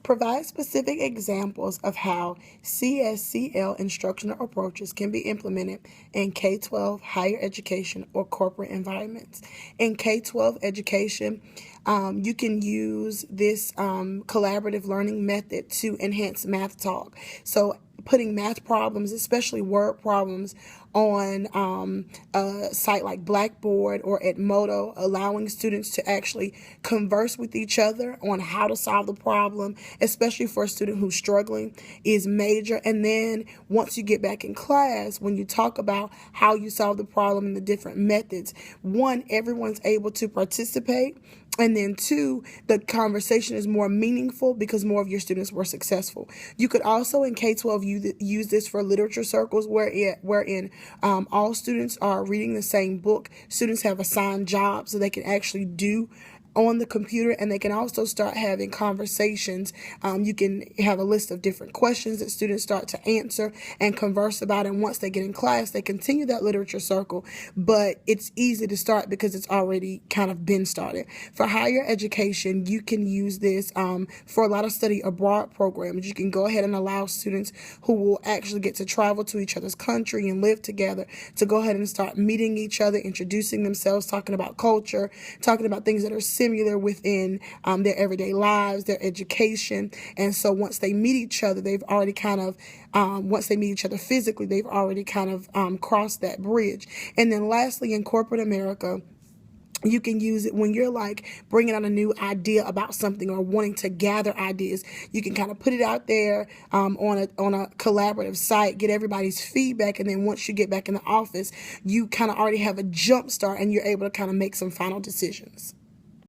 Provide specific examples of how CSCL instructional approaches can be implemented in K-12 higher education or corporate environments. In K-12 education, you can use this collaborative learning method to enhance math talk. So putting math problems, especially word problems, on a site like Blackboard or Edmodo, allowing students to actually converse with each other on how to solve the problem, especially for a student who's struggling, is major. And then once you get back in class, when you talk about how you solve the problem and the different methods, one, everyone's able to participate. And then two, the conversation is more meaningful because more of your students were successful. You could also in K-12 use this for literature circles wherein all students are reading the same book. Students have assigned jobs so they can actually do on the computer, and they can also start having conversations. You can have a list of different questions that students start to answer and converse about, and once they get in class, they continue that literature circle, but it's easy to start because it's already kind of been started. For higher education, you can use this for a lot of study abroad programs. You can go ahead and allow students who will actually get to travel to each other's country and live together to go ahead and start meeting each other, introducing themselves, talking about culture, talking about things that are similar within their everyday lives, their education. And so once they meet each other, they've already kind of, once they meet each other physically, they've already kind of crossed that bridge. And then lastly, in corporate America, you can use it when you're like bringing out a new idea about something or wanting to gather ideas. You can kind of put it out there on a collaborative site, get everybody's feedback, and then once you get back in the office, you kind of already have a jump start and you're able to kind of make some final decisions.